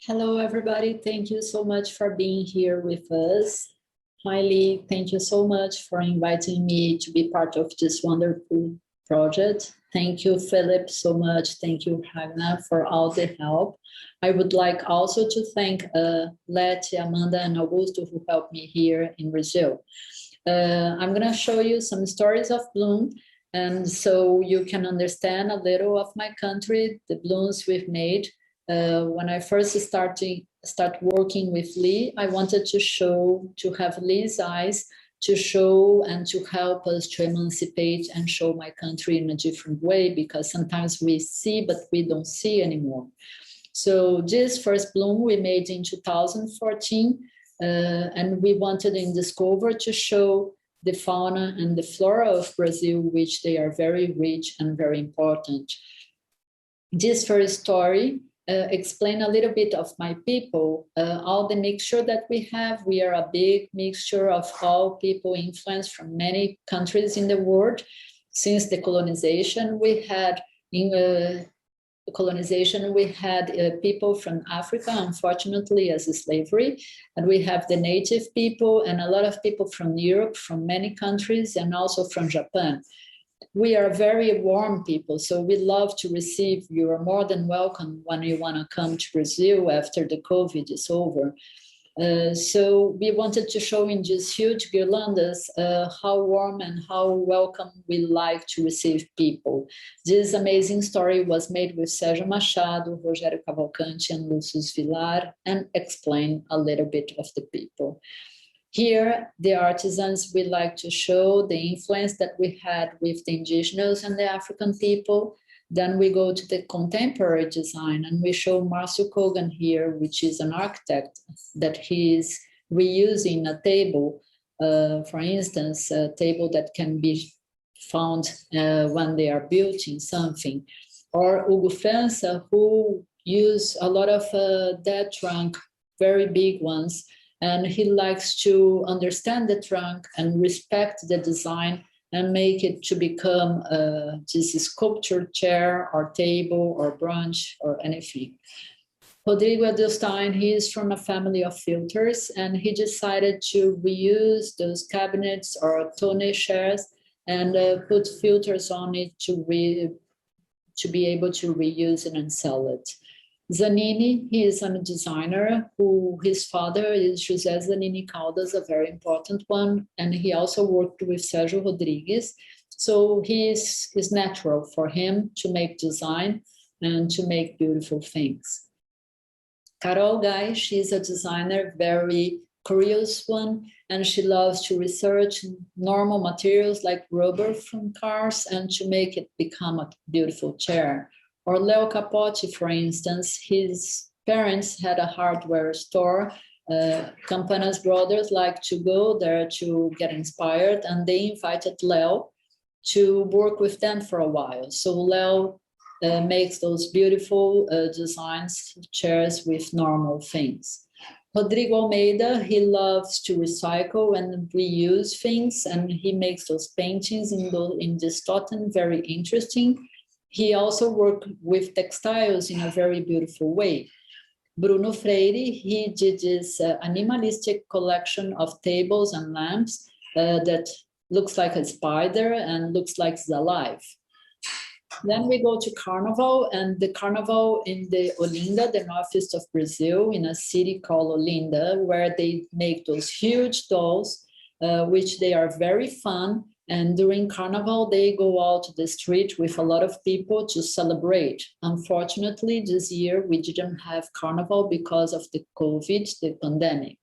Hello, everybody. Thank you so much for being here with us. Miley, thank you so much for inviting me to be part of this wonderful project. Thank you, Philip, so much. Thank you, Ragnar, for all the help. I would like also to thank Leti, Amanda, and Augusto who helped me here in Brazil. I'm going to show you some stories of Bloom, and so you can understand a little of my country, the blooms we've made. When I first start working with Lee, I wanted to have Lee's eyes to show and to help us to emancipate and show my country in a different way, because sometimes we see, but we don't see anymore. So this first bloom we made in 2014, and we wanted in this cover to show the fauna and the flora of Brazil, which they are very rich and very important. This first story explain a little bit of my people, all the mixture that we have. We are a big mixture of all people influenced from many countries in the world. Since the colonization, we had people from Africa, unfortunately, as a slavery, and we have the native people and a lot of people from Europe, from many countries, and also from Japan. We are very warm people, so we love to receive. You are more than welcome when you want to come to Brazil after the COVID is over. So we wanted to show in these huge guirlandas how warm and how welcome we like to receive people. This amazing story was made with Sérgio Machado, Rogério Cavalcante, and Lucius Villar, and explain a little bit of the people. Here, the artisans, we like to show the influence that we had with the indigenous and the African people. Then we go to the contemporary design, and we show Marcio Kogan here, which is an architect, that he is reusing a table, for instance, a table that can be found when they are building something. Or Hugo França, who use a lot of dead trunk, very big ones, and he likes to understand the trunk and respect the design and make it to become this sculpture chair or table or brunch or anything. Rodrigo Adelstein, he is from a family of filters, and he decided to reuse those cabinets or tonne chairs and put filters on it to be able to reuse it and sell it. Zanini, he is a designer who his father is José Zanini Caldas, a very important one, and he also worked with Sérgio Rodrigues. So it's natural for him to make design and to make beautiful things. Carol Guy, she's a designer, very curious one, and she loves to research normal materials like rubber from cars and to make it become a beautiful chair. Or Leo Capote, for instance, his parents had a hardware store. Campana's brothers like to go there to get inspired, and they invited Leo to work with them for a while. So Leo makes those beautiful designs, chairs with normal things. Rodrigo Almeida, he loves to recycle and reuse things, and he makes those paintings in this totem, very interesting. He also worked with textiles in a very beautiful way. Bruno Freire, he did this animalistic collection of tables and lamps that looks like a spider and looks like it's alive. Then we go to Carnival, and the Carnival in the Olinda, the northeast of Brazil, in a city called Olinda, where they make those huge dolls, which they are very fun. And during Carnival, they go out to the street with a lot of people to celebrate. Unfortunately, this year, we didn't have Carnival because of the COVID, the pandemic.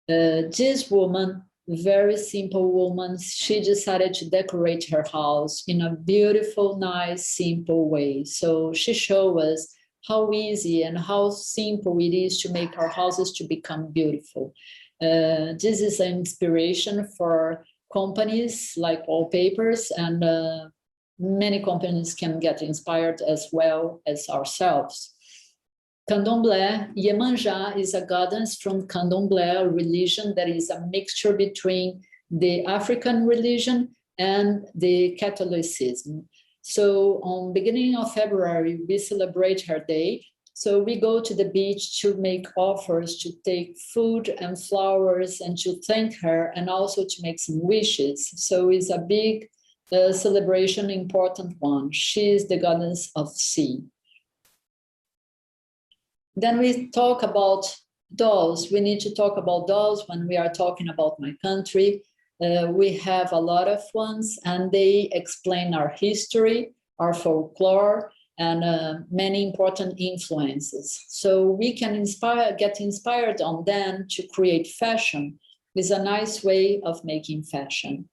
This woman, very simple woman, she decided to decorate her house in a beautiful, nice, simple way. So she showed us how easy and how simple it is to make our houses to become beautiful. This is an inspiration for companies like Wallpapers, and many companies can get inspired as well as ourselves. Candomblé, Iemanjá is a goddess from Candomblé, a religion that is a mixture between the African religion and the Catholicism. So on beginning of February, we celebrate her day. So we go to the beach to make offers, to take food and flowers and to thank her, and also to make some wishes. So it's a big celebration, important one. She is the goddess of sea. Then we talk about dolls. We need to talk about dolls when we are talking about my country. We have a lot of ones, and they explain our history, our folklore, and many important influences. So we can get inspired on them to create fashion. It's a nice way of making fashion.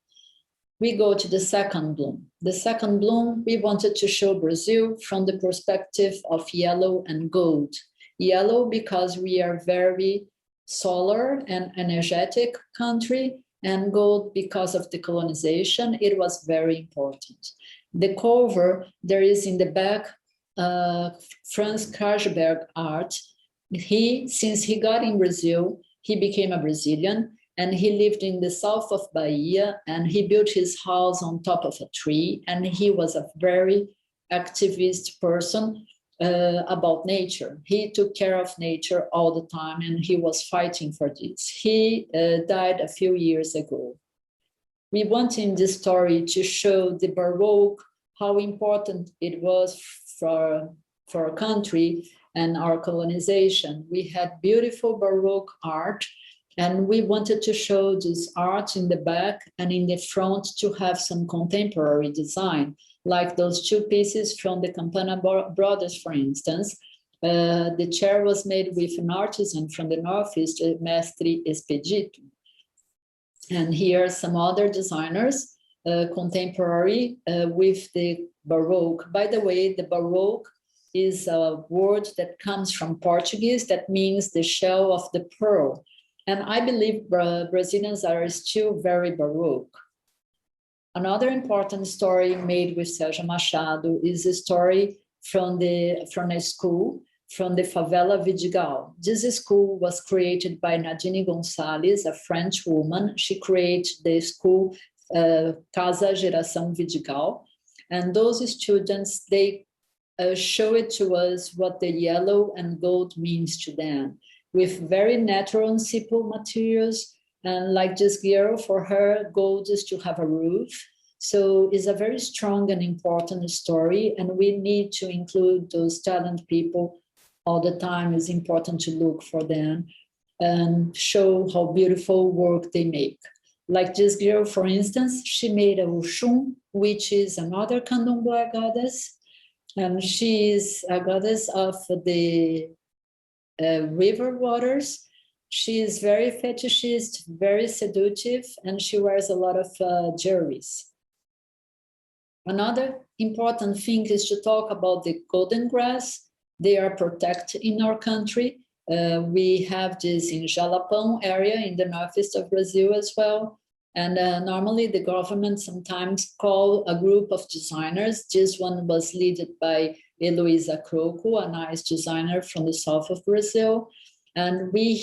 We go to the second bloom. The second bloom, we wanted to show Brazil from the perspective of yellow and gold. Yellow because we are very solar and energetic country, and gold because of the colonization. It was very important. The cover, there is in the back, Franz Karlsberg art. Since he got in Brazil, he became a Brazilian, and he lived in the south of Bahia, and he built his house on top of a tree, and he was a very activist person about nature. He took care of nature all the time, and he was fighting for this. He died a few years ago. We want in this story to show the Baroque, how important it was for our country and our colonization. We had beautiful Baroque art, and we wanted to show this art in the back and in the front to have some contemporary design, like those two pieces from the Campana brothers, for instance. The chair was made with an artisan from the Northeast, Mestre Expedito. And here are some other designers, contemporary with the Baroque. By the way, the Baroque is a word that comes from Portuguese that means the shell of the pearl. And I believe Brazilians are still very Baroque. Another important story made with Sérgio Machado is a story from a school, from the favela Vidigal. This school was created by Nadine Gonçalves, a French woman. She created the school Casa Geração Vidigal. And those students, they show it to us what the yellow and gold means to them, with very natural and simple materials. And like this girl, for her, gold is to have a roof. So it's a very strong and important story, and we need to include those talented people all the time. It's important to look for them and show how beautiful work they make. Like this girl, for instance, she made a Oxum, which is another Candomblé goddess, and she is a goddess of the river waters. She is very fetishist, very seductive, and she wears a lot of jewelries. Another important thing is to talk about the golden grass. They are protected in our country. We have this in Jalapão area in the northeast of Brazil as well. And normally the government sometimes call a group of designers. This one was led by Heloísa Croco, a nice designer from the south of Brazil. And we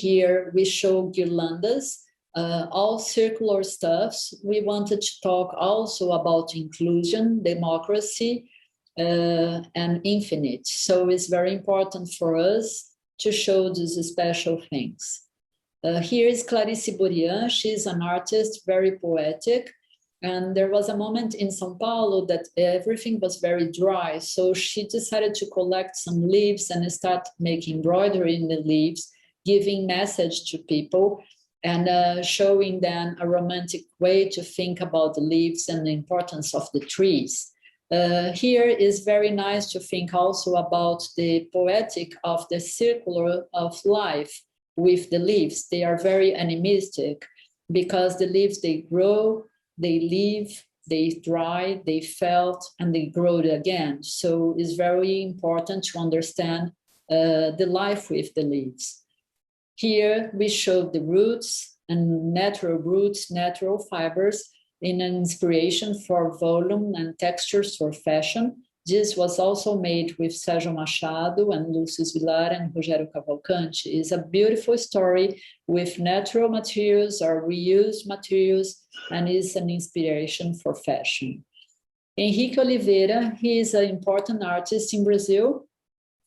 show guirlandas, all circular stuffs. We wanted to talk also about inclusion, democracy, and infinite. So it's very important for us to show these special things. Here is Clarice Burian. She's an artist, very poetic. And there was a moment in São Paulo that everything was very dry. So she decided to collect some leaves and start making embroidery in the leaves, giving message to people and showing them a romantic way to think about the leaves and the importance of the trees. Here is very nice to think also about the poetic of the circular of life with the leaves. They are very animistic because the leaves, they grow, they live, they dry, they felt, and they grow again. So it's very important to understand the life with the leaves. Here we show the roots and natural fibers in an inspiration for volume and textures for fashion. This was also made with Sérgio Machado and Lúcio Vilar and Rogério Cavalcante. It's a beautiful story with natural materials or reused materials, and is an inspiration for fashion. Henrique Oliveira, he is an important artist in Brazil.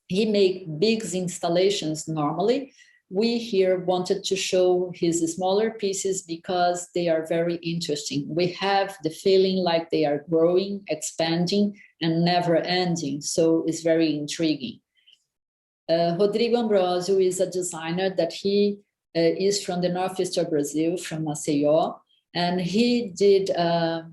he make big installations normally. We here wanted to show his smaller pieces because they are very interesting. We have the feeling like they are growing, expanding, and never ending. So it's very intriguing. Rodrigo Ambrosio is a designer that he is from the northeast of Brazil, from Maceió, and he did a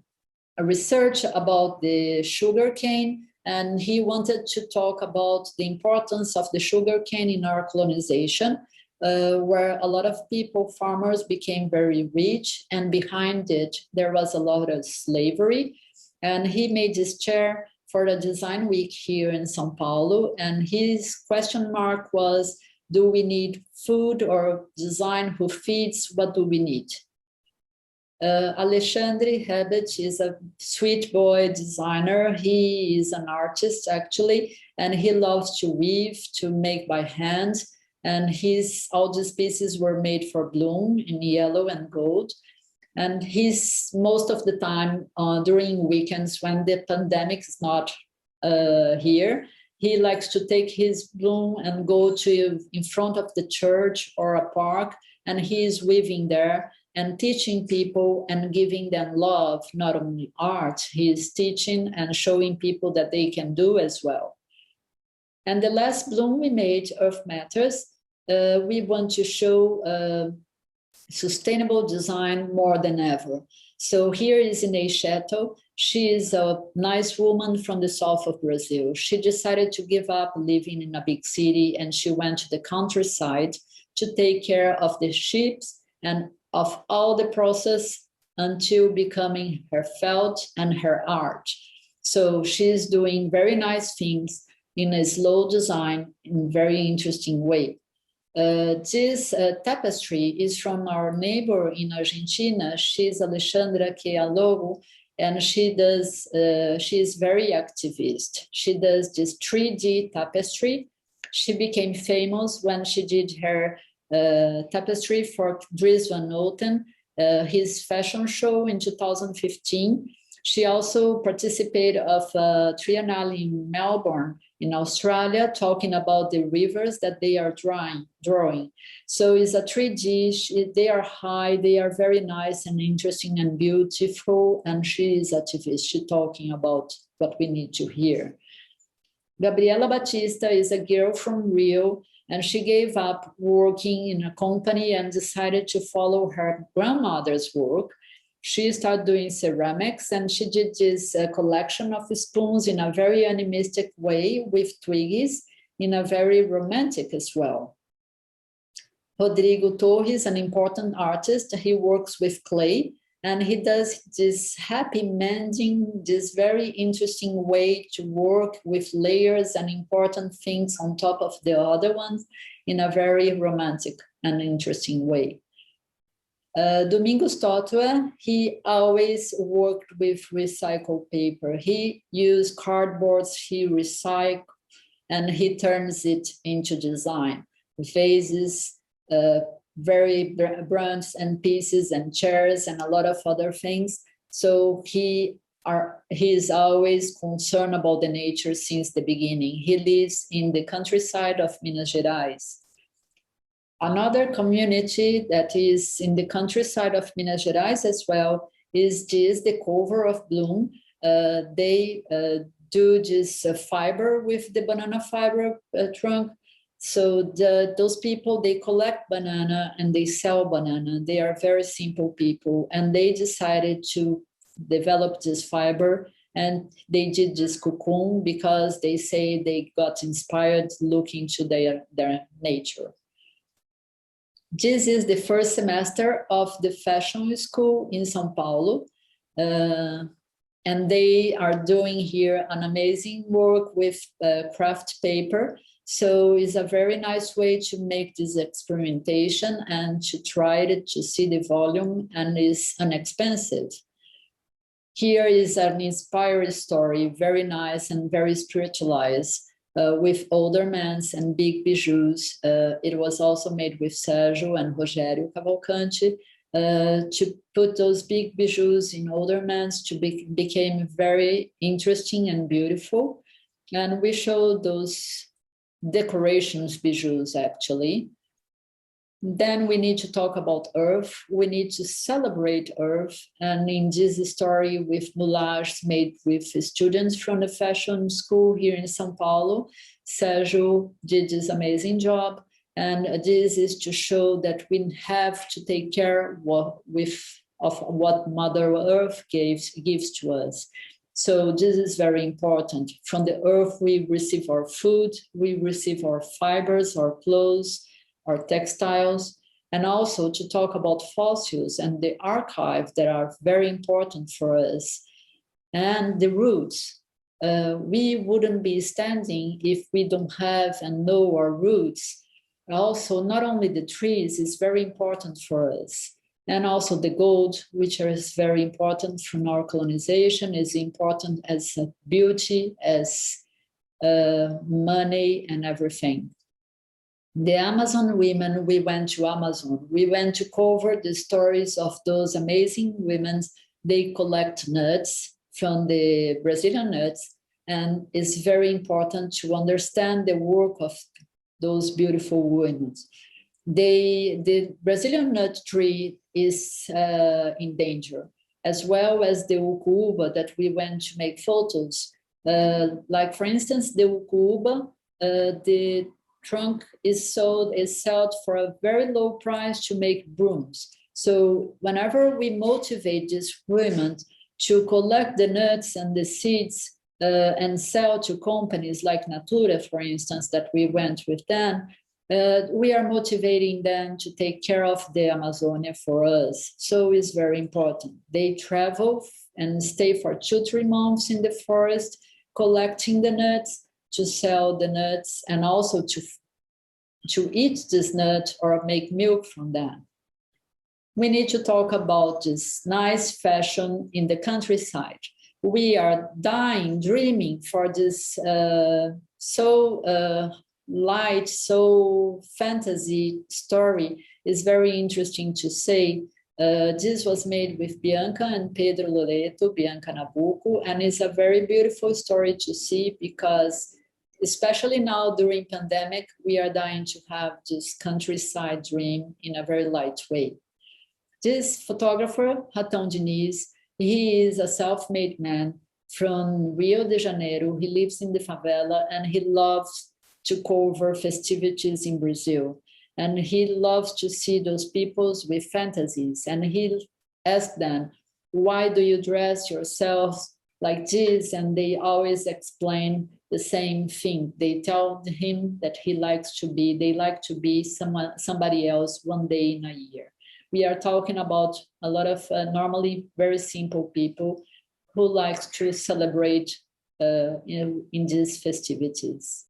research about the sugarcane, and he wanted to talk about the importance of the sugarcane in our colonization, where a lot of people, farmers, became very rich, and behind it there was a lot of slavery. And he made this chair for the design week here in São Paulo, and his question mark was, do we need food or design who feeds? What do we need? Alexandre Hebet is a sweet boy designer. He is an artist actually, and he loves to weave, to make by hand. And all these pieces were made for Bloom in yellow and gold. And he's most of the time during weekends when the pandemic is not here, he likes to take his Bloom and go to in front of the church or a park, and he is weaving there and teaching people and giving them love, not only art. He is teaching and showing people that they can do as well. And the last Bloom we made, Earth Matters, we want to show sustainable design more than ever. So here is Inês Cheto. She is a nice woman from the south of Brazil. She decided to give up living in a big city, and she went to the countryside to take care of the sheep and of all the process until becoming her felt and her art. So she's doing very nice things in a slow design in a very interesting way. This tapestry is from our neighbor in Argentina. She's Alexandra Kealogo, and she is very activist. She does this 3D tapestry. She became famous when she did her tapestry for Dries Van Noten, his fashion show in 2015. She also participated of a triennale in Melbourne, in Australia, talking about the rivers that they are drawing. So it's a 3D, they are high, they are very nice and interesting and beautiful, and she is activist, she's talking about what we need to hear. Gabriela Batista is a girl from Rio, and she gave up working in a company and decided to follow her grandmother's work. She started doing ceramics, and she did this collection of spoons in a very animistic way with twiggies, in a very romantic as well. Rodrigo Torres, an important artist, he works with clay, and he does this happy mending, this very interesting way to work with layers and important things on top of the other ones in a very romantic and interesting way. Domingos Totua, he always worked with recycled paper. He used cardboards, he recycled, and he turns it into design. Vases, very brands and pieces and chairs and a lot of other things. So he is always concerned about the nature since the beginning. He lives in the countryside of Minas Gerais. Another community that is in the countryside of Minas Gerais as well is the cover of Bloom. They do this fiber with the banana fiber trunk. So those people, they collect banana and they sell banana. They are very simple people, and they decided to develop this fiber, and they did this cocoon because they say they got inspired looking to their nature. This is the first semester of the fashion school in São Paulo. And they are doing here an amazing work with craft paper. So it's a very nice way to make this experimentation and to try it, to see the volume, and it's inexpensive. Here is an inspired story, very nice and very spiritualized. With ornaments and big bijoux. It was also made with Sérgio and Rogério Cavalcante to put those big bijoux in ornaments became very interesting and beautiful. And we showed those decorations, bijoux, actually. Then we need to talk about Earth. We need to celebrate Earth. And in this story with moulages made with students from the fashion school here in São Paulo, Sergio did this amazing job. And this is to show that we have to take care of what Mother Earth gives to us. So this is very important. From the earth, we receive our food, we receive our fibers, our clothes, our textiles, and also to talk about fossils and the archive that are very important for us, and the roots. We wouldn't be standing if we don't have and know our roots. Also, not only the trees is very important for us, and also the gold, which is very important from our colonization, is important as beauty, as money and everything. The Amazon women, we went to Amazon. We went to cover the stories of those amazing women. They collect nuts from the Brazilian nuts, and it's very important to understand the work of those beautiful women. The Brazilian nut tree is in danger, as well as the ucuuba that we went to make photos. Like, for instance, the ucuuba, the trunk is sold for a very low price to make brooms. So whenever we motivate these women to collect the nuts and the seeds and sell to companies like Natura, for instance, that we went with them, we are motivating them to take care of the Amazonia for us. So it's very important. They travel and stay for 2-3 months in the forest, collecting the nuts, to sell the nuts, and also to eat this nut or make milk from them. We need to talk about this nice fashion in the countryside. We are dreaming for this light, so fantasy story. Is very interesting to say. This was made with Bianca and Pedro Loreto, Bianca Nabuco, and it's a very beautiful story to see, because especially now during pandemic, we are dying to have this countryside dream in a very light way. This photographer, Ratão Diniz, he is a self-made man from Rio de Janeiro. He lives in the favela and he loves to cover festivities in Brazil. And he loves to see those peoples with fantasies. And he asked them, why do you dress yourselves like this? And they always explain the same thing. They tell him that they like to be somebody else one day in a year. We are talking about a lot of normally very simple people who like to celebrate in these festivities.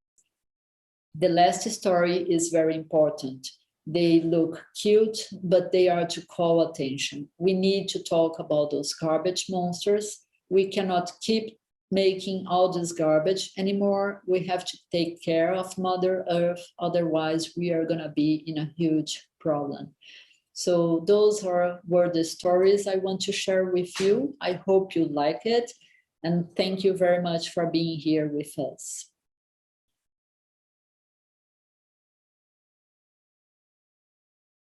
The last story is very important. They look cute, but they are to call attention. We need to talk about those garbage monsters. We cannot keep making all this garbage anymore. We have to take care of Mother Earth, otherwise we are gonna be in a huge problem. So those were the stories I want to share with you. I hope you like it, and thank you very much for being here with us.